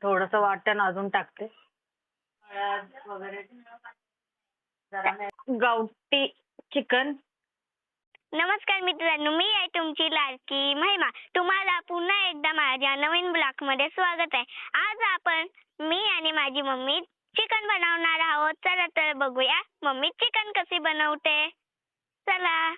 थोडंसं वाटण अजून टाकते. हळद वगैरे जरा गावठी चिकन. नमस्कार मित्रांनो, मी आहे तुमची लाडकी महिमा. तुम्हाला पुन्हा एकदा माझ्या नवीन ब्लॉगमध्ये स्वागत आहे. आज आपण मी आणि माझी मम्मी चिकन बनवणार आहोत. चला तर बघूया मम्मी चिकन कशी बनवते. चला.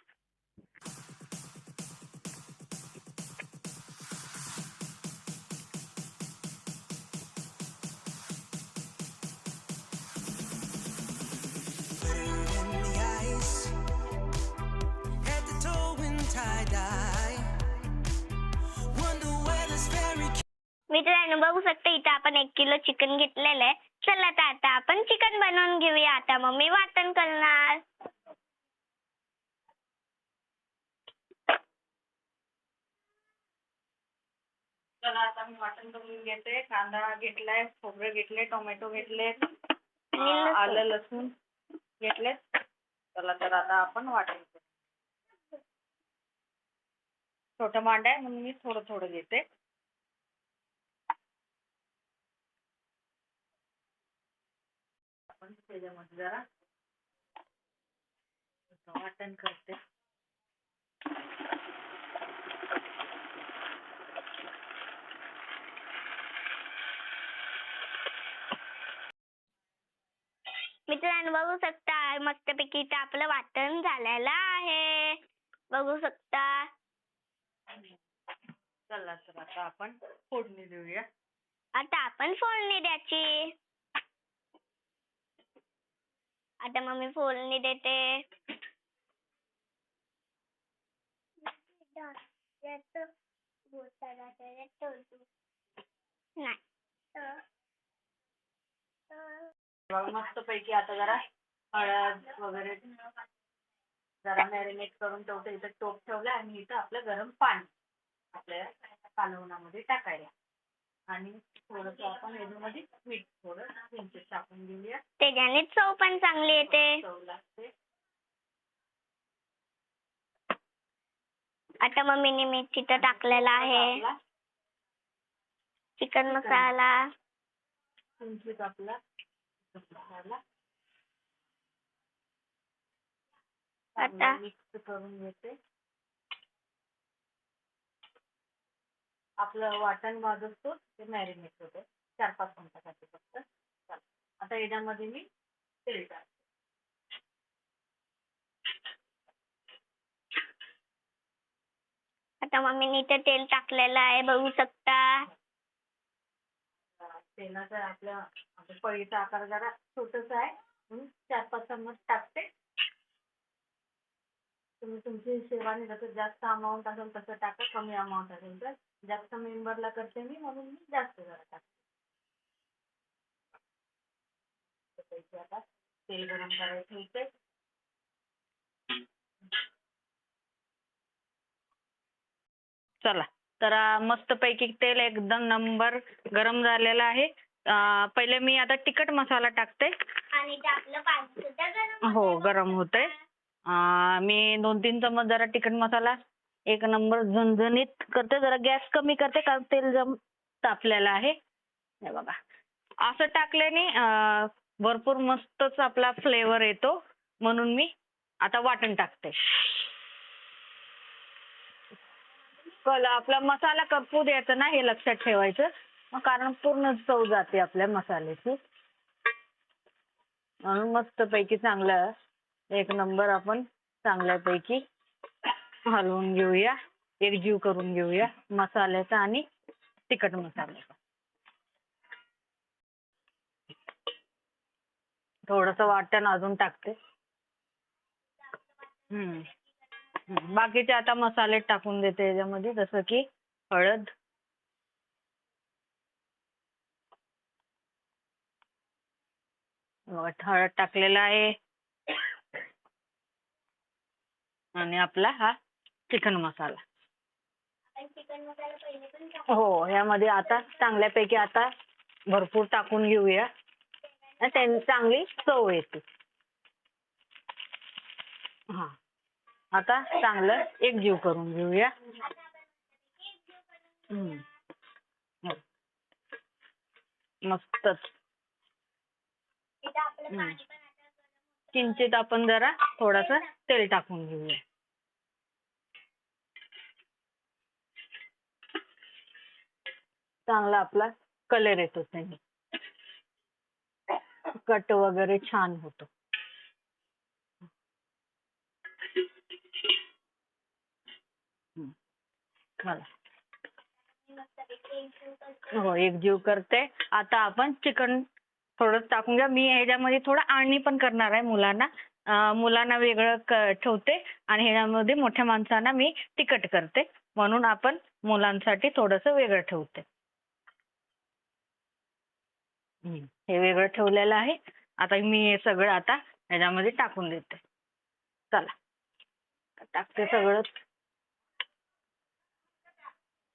मित्रांनो बघू शकता इथं आपण 1 किलो चिकन घेतलेलं आहे. चला तर आता आपण चिकन बनवून घेऊया. आता मम्मी वाटण करणार. चला आता मी वाटण करून घेते. कांदा घेतलाय, खोबरं घेतले, टोमॅटो घेतले, आलं लसूण घेतले. चला तर आता आपण वाटण करू. छोटं मांड आहे म्हणून मी थोडं थोडं घेते. आपण त्याच्यामध्ये जरा वाटण करते. मित्रांनो बघू शकता मस्तपैकी इथं आपलं वाटण झालेलं आहे. बघू शकता. चला तर आता आपण फोडणी देऊया. आता आपण फोडणी द्यायची. आता मम्मी फोडणी देते. मस्त पैकी आता जरा हळद वगैरे जरा मॅरिनेट करून ठेवते. इथं टोप ठेवला आणि इथं आपलं गरम पाणी आपल्या कालवणामध्ये टाकायला आणि थोडंसं आपण याच्यामध्ये मीठ थोडं चिंच टाकून घेऊया. त्याच्याने चव पण चांगली येते. चव लागते. आता मम्मीने मीठ तिथं टाकलेला आहे. चिकन मसाला. चिंच आपला मसाला आता मिक्स करून घेते. आपलं वाटण भाजतो ते मॅरिनेट होतं 4-5 मिनिटासाठी फक्त. आता याच्यामध्ये मी तेल टाकते. आता मम्मीने इथं तेल टाकलेलं आहे बघू शकता. तेलाचा आपल्या पळीचा आकार जरा छोटासा आहे म्हणून 4-5 चम्मच टाकते. तुम्ही तुमच्या हिशोबाने जसं जास्त अमाऊंट असेल तसं टाका. कमी अमाऊंट असेल तर जास्त मेंबरला करते मी म्हणून मी जास्त जरा टाकते. आता तेल गरम करायला ठेवते. चला तर मस्तपैकी तेल एकदम नंबर गरम झालेलं आहे. पहिले मी आता तिखट मसाला टाकते. आणि ते आपलं पाणी सुद्धा गरम. हो गरम होतंय. मी 2-3 चम्मच जरा तिखट मसाला 1 नंबर झणझणीत करते. जरा गॅस कमी करते कारण तेल तापलेलं आहे. हे बघा असं टाकल्याने भरपूर मस्तच आपला फ्लेवर येतो म्हणून मी आता वाटण टाकते. आपला मसाला करपू द्यायचा ना हे लक्षात ठेवायचं. मग कारण पूर्ण चव जाते आपल्या मसाल्याची. म्हणून मस्तपैकी चांगलं 1 नंबर आपण चांगल्यापैकी हलवून घेऊया. एकजीव करून घेऊया मसाल्याचा आणि तिखट मसाल्याचा. थोडंसं वाटण अजून टाकते. बाकीचे आता मसाले टाकून देते याच्यामध्ये जसं की हळद, हळद टाकलेला आहे आणि आपला हा चिकन मसाला. हो यामध्ये आता चांगल्यापैकी आता भरपूर टाकून घेऊया. त्याने चांगली चव येते. हा आता चांगलं एकजीव करून घेऊया. मस्तच. इथं आपलं हम्म. पाणी पण आता किंचित आपण जरा थोडंसं तेल टाकून घेऊया. चांगला आपला कलर येतो त्याने. कट वगैरे छान होतो. चला. मस्तपैकी एकजीव करतो. हो, एकजीव करते. आता आपण चिकन थोडं टाकून घ्या. मी ह्याच्यामध्ये थोडं आळणी पण करणार आहे मुलांना. मुलांना वेगळं ठेवते आणि ह्याच्यामध्ये मोठ्या माणसांना मी तिखट करते. म्हणून आपण मुलांसाठी थोडंसं वेगळं ठेवते. हे वेगळं ठेवलेलं आहे. आता मी हे सगळं आता ह्याच्यामध्ये टाकून देते. चला. टाकते सगळंच.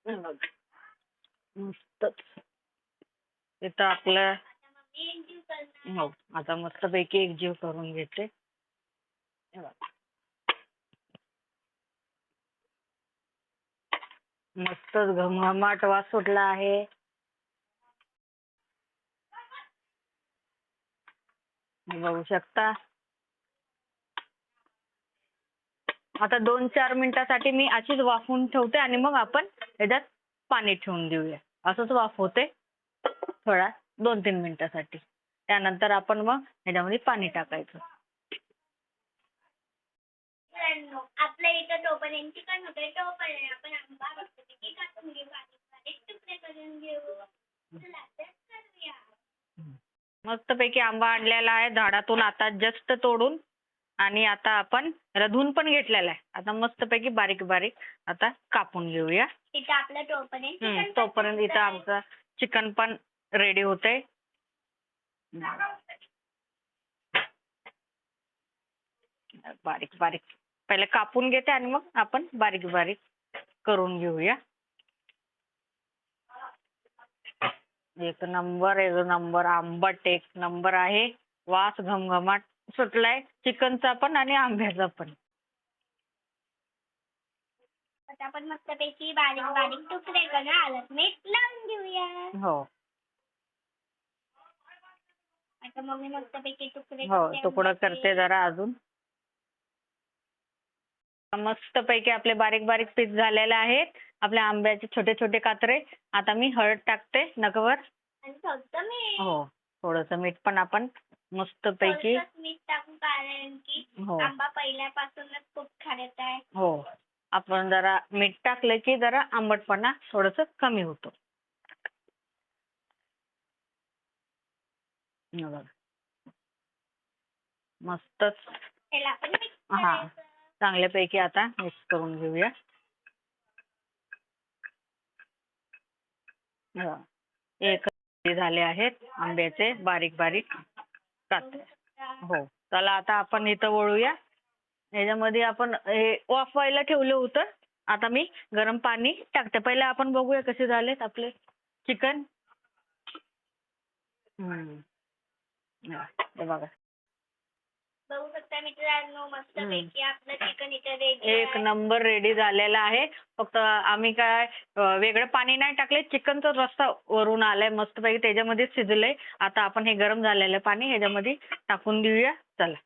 हे बघ. मस्तच. इथं आपलं मम्मी एकजीव करणार. हो, आता मस्तपैकी एकजीव करून घेते. हे बघा. मस्तच घमघमाट वास सुटला आहे. बघू शकता. आता 2-4 मिनिटासाठी मी अशीच वाफवून ठेवते आणि मग आपण ह्याच्यात पाणी ठेवून देऊया. असंच वाफ होते थोडा 2-3 मिनिटासाठी. त्यानंतर आपण मग ह्याच्यामध्ये पाणी टाकायचं. मित्रांनो, आपल्या इथं तोपर्यंत चिकन होतंय तोपर्यंत आपण आंबा मस्तपैकी कापून घेऊ. बारीक तुकडे करून घेऊ. चला तर करूया. मस्तपैकी आंबा आणलेला आहे झाडातून आता जस्ट तोडून. आणि आता आपण रधून पण घेतलेला आहे. आता मस्तपैकी बारीक बारीक आता कापून घेऊया. इथं आपलं तोपर्यंत चिकन तोपर्यंत इथं आमचं चिकन पण रेडी होतंय. बारीक बारीक पहिले कापून घेते आणि मग आपण बारीक बारीक करून घेऊया. एक नंबर आंबट एक नंबर आहे. वास घमघमाट सुटलाय चिकनचा पण आणि आंब्याचा पण. आता आपण मस्तपैकी बारीक बारीक तुकडे करून हळद मीठ लावून घेऊया. हो आता मम्मी मस्तपैकी तुकडे हो, करते तुकडं आंब्याचे. करते जरा अजून. मस्तपैकी आपले बारीक बारीक पीस झालेले आहेत. आपल्या आंब्याचे छोटे छोटे कात्रे. आता मी हळद टाकते नकभर. आणि थोडंसं मीठ. हो, थोडंसं मीठ पण आपण मस्तपैकी. थोडंसं मीठ टाकू कारण की हो आंबा पहिल्यापासूनच खूप खारट आहे. हो, आपण जरा मीठ टाकलं की जरा आंबटपणा थोडंसं कमी होतो. हे बघा. मस्तच. त्याला आपण मिक्स हा, करायचं. चांगल्यापैकी आता मिक्स करून घेऊया. हा. एक झाले आहेत आंब्याचे बारीक बारीक कात्रे. हो, चला आता आपण इथं वळूया. ह्याच्यामध्ये आपण हे वाफवायला ठेवलं होतं. आता मी गरम पाणी टाकते. पहिले आपण बघूया कसे झालेत आपले चिकन. हे बघा. बघू शकता मित्रांनो, मस्तपैकी आपलं चिकन इथं रेडी एक आहे. नंबर रेडी झालेला आहे. फक्त आम्ही काय वेगळं पाणी नाही टाकले. चिकनचा रस्सा वरून आलाय मस्तपैकी त्याच्यामध्ये शिजलंय. आता आपण हे गरम झालेलं पाणी ह्याच्यामध्ये टाकून देऊया. चला.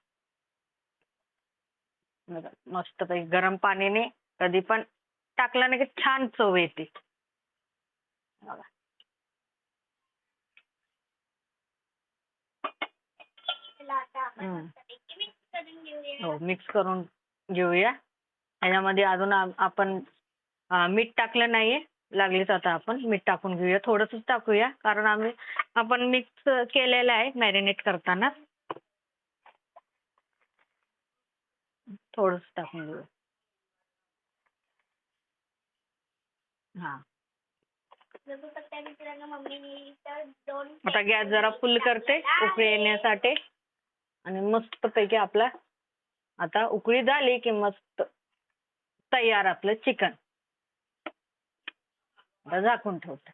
मस्तपैकी गरम पाणीने कधी पण टाकलं ना की छान चव येते. बघा. त्याला आता आपण मस्तपैकी मिक्स करून घेऊया. हो, मिक्स करून घेऊया. ह्याच्यामध्ये अजून आपण मीठ टाकलं नाहीये. लागलीच आता आपण मीठ टाकून घेऊया. थोडंसंच टाकूया कारण आपण मिक्स केलेलं आहे मॅरिनेट करताना. थोडंसं टाकून घेऊया. हा. बघू शकता मित्रांनो, मम्मीने इथं 2 आता गॅस जरा फुल करते उकळी येण्यासाठी. आणि मस्तपैकी आपला आता उकळी झाली की मस्त तयार आपलं चिकन. आता झाकून ठेवते.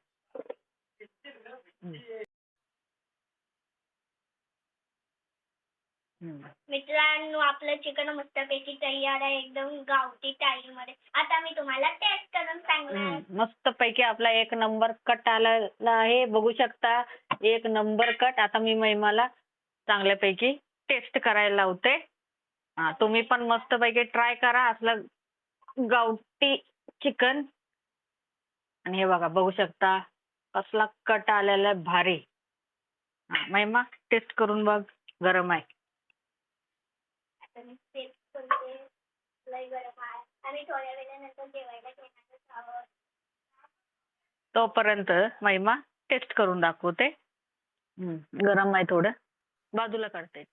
मित्रांनो, आपलं चिकन मस्तपैकी तयार आहे एकदम गावठी स्टाईलमध्ये. आता मी तुम्हाला टेस्ट करून सांगणार. मस्तपैकी आपला एक नंबर कट आलेला आहे. बघू शकता एक नंबर कट. आता मी महिमाला चांगल्यापैकी टेस्ट करायला लावते. तुम्ही पण मस्तपैकी ट्राय करा असलं गावठी चिकन. आणि हे बघा, बघू शकता कसला कट आलेला आहे, भारी. महिमा टेस्ट करून बघ, गरम आहे. आता मी तेच करते. लय गरम आहे. आणि थोड्या वेळानंतर जेवायला घेणार आहोत. तोपर्यंत महिमा टेस्ट करून दाखवते. गरम आहे थोडं, बाजूला काढते.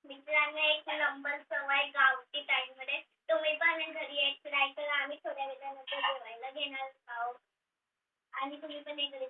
मित्रांनो, एक नंबर चव आहे गावठी टाईपमध्ये. तुम्ही पण घरी एक ट्राय करा. आम्ही थोड्या वेळानंतर जेवायला घेणार आहोत. आणि तुम्ही पण एक घरी